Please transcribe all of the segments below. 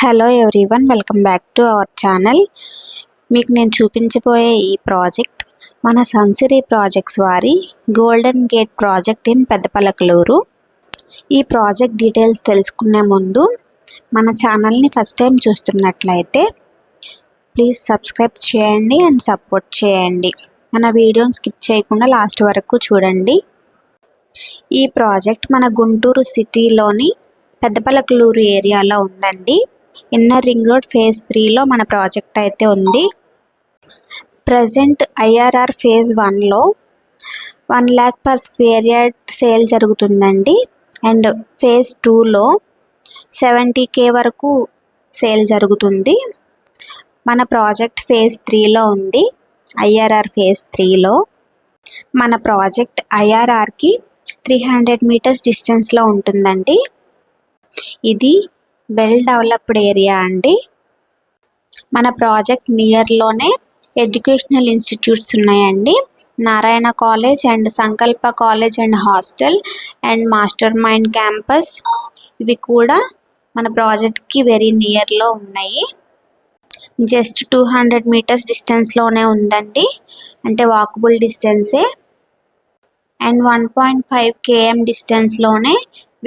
Hello everyone, welcome back to our channel. మీకు నేను చూపించబోయే ఈ ప్రాజెక్ట్ మన సన్సిరీ ప్రాజెక్ట్స్ వారి golden gate project in Peddapalakaluru. ఈ ప్రాజెక్ట్ డీటెయిల్స్ తెలుసుకునే ముందు మన ఛానల్ని ఫస్ట్ టైం చూస్తున్నట్లయితే ప్లీజ్ సబ్స్క్రైబ్ చేయండి అండ్ సపోర్ట్ చేయండి. మన వీడియోని స్కిప్ చేయకుండా లాస్ట్ వరకు చూడండి. ఈ ప్రాజెక్ట్ మన గుంటూరు సిటీలోని పెద్దపలకలూరు ఏరియాలో ఉందండి. ఇన్నర్ రింగ్ రోడ్ ఫేజ్ 3లో మన ప్రాజెక్ట్ అయితే ఉంది. ప్రజెంట్ ఐఆర్ఆర్ ఫేజ్ 1లో 1 lakh per square yard sale జరుగుతుందండి. అండ్ ఫేజ్ 2లో 70K వరకు సేల్ జరుగుతుంది. మన ప్రాజెక్ట్ ఫేజ్ 3లో ఉంది. ఐఆర్ఆర్ ఫేజ్ 3లో మన ప్రాజెక్ట్ ఐఆర్ఆర్కి 300 meters డిస్టెన్స్లో ఉంటుందండి. ఇది వెల్ డెవలప్డ్ ఏరియా అండి. మన ప్రాజెక్ట్ నియర్లోనే ఎడ్యుకేషనల్ ఇన్స్టిట్యూట్స్ ఉన్నాయండి. నారాయణ కాలేజ్ అండ్ సంకల్ప college and hostel and master mind campus, ఇవి కూడా మన ప్రాజెక్ట్కి వెరీ నియర్లో ఉన్నాయి. జస్ట్ 200 meters డిస్టెన్స్లోనే ఉందండి, అంటే వాకబుల్ డిస్టెన్సే. అండ్ 1.5 km డిస్టెన్స్లోనే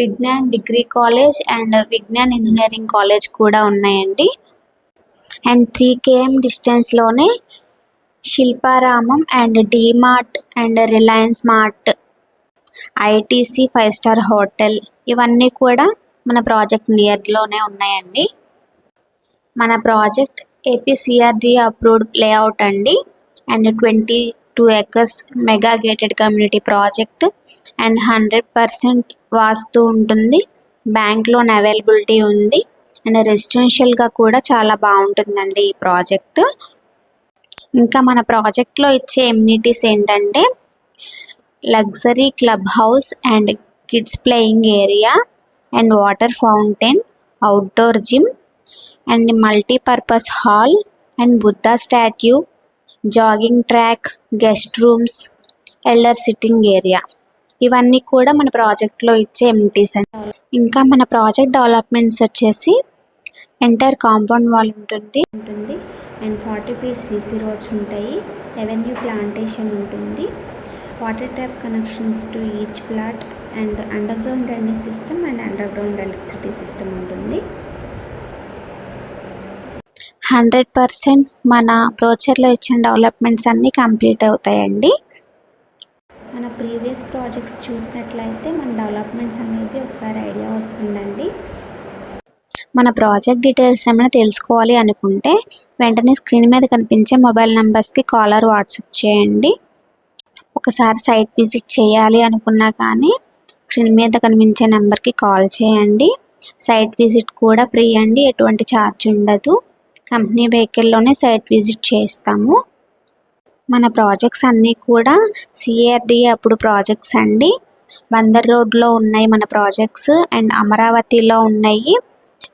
Vignan degree college and Vignan engineering college కూడా ఉన్నాయండి. అండ్ 3 km డిస్టెన్స్లోనే Shilparamam and DMart and Reliance mart, ITC 5-star hotel, ఇవన్నీ కూడా మన ప్రాజెక్ట్ నియర్లోనే ఉన్నాయండి. మన ప్రాజెక్ట్ ఏపీసీఆర్డీ అప్రూవ్డ్ లేఅవుట్ అండి. And 22 acres mega gated community project and 100% vastu ఉంటుంది. బ్యాంక్ లోన్ అవైలబిలిటీ ఉంది. అండ్ రెసిడెన్షియల్గా కూడా చాలా బాగుంటుందండి ఈ ప్రాజెక్ట్. ఇంకా మన ప్రాజెక్ట్లో ఇచ్చే ఎమ్యూనిటీస్ ఏంటంటే luxury club house and kids playing area and water fountain, outdoor gym and multipurpose hall and Buddha statue, jogging track, guest rooms, elder sitting area, ఇవన్నీ కూడా మన ప్రాజెక్ట్లో ఇచ్చే ఎమ్యూనిటీస్ అండి. ఇంకా మన ప్రాజెక్ట్ డెవలప్మెంట్స్ వచ్చేసి ఎంటైర్ కాంపౌండ్ వాల్ ఉంటుంది అండ్ 40 feet సీసీ రోడ్స్ ఉంటాయి. రెవెన్యూ ప్లాంటేషన్ ఉంటుంది. Water tap connections to each plot and under ground drainage system and under ground electricity system ఉంటుంది. 100% మన బ్రోచర్లో ఇచ్చిన డెవలప్మెంట్స్ అన్నీ కంప్లీట్ అవుతాయండి. మన ప్రీవియస్ ప్రాజెక్ట్స్ చూసినట్లయితే మన డెవలప్మెంట్స్ అనేది ఒకసారి ఐడియా వస్తుందండి. మన ప్రాజెక్ట్ డీటెయిల్స్ ఏమైనా తెలుసుకోవాలి అనుకుంటే వెంటనే స్క్రీన్ మీద కనిపించే మొబైల్ నెంబర్స్కి కాలర్ వాట్సాప్ చేయండి. ఒకసారి సైట్ విజిట్ చేయాలి అనుకున్నా కానీ స్క్రీన్ మీద కనిపించే నెంబర్కి కాల్ చేయండి. సైట్ విజిట్ కూడా ఫ్రీ అండి, ఎటువంటి ఛార్జ్ ఉండదు. కంపెనీ వెహికల్లోనే సైట్ విజిట్ చేస్తాము. మన ప్రాజెక్ట్స్ అన్నీ కూడా సిఆర్డీ అప్పుడు ప్రాజెక్ట్స్ అండి. బందర్ రోడ్లో ఉన్నాయి మన ప్రాజెక్ట్స్, అండ్ అమరావతిలో ఉన్నాయి,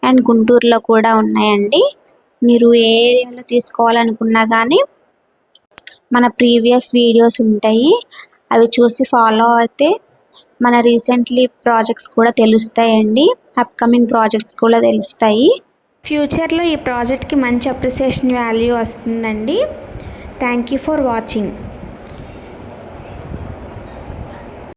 అండ్ గుంటూరులో కూడా ఉన్నాయండి. మీరు ఏ ఏరియాలో తీసుకోవాలనుకున్నా కానీ మన ప్రీవియస్ వీడియోస్ ఉంటాయి, అవి చూసి ఫాలో అయితే మన రీసెంట్లీ ప్రాజెక్ట్స్ కూడా తెలుస్తాయండి. అప్కమింగ్ ప్రాజెక్ట్స్ కూడా తెలుస్తాయి. ఫ్యూచర్లో ఈ ప్రాజెక్ట్కి మంచి అప్రిసియేషన్ వాల్యూ వస్తుందండి. Thank you for watching.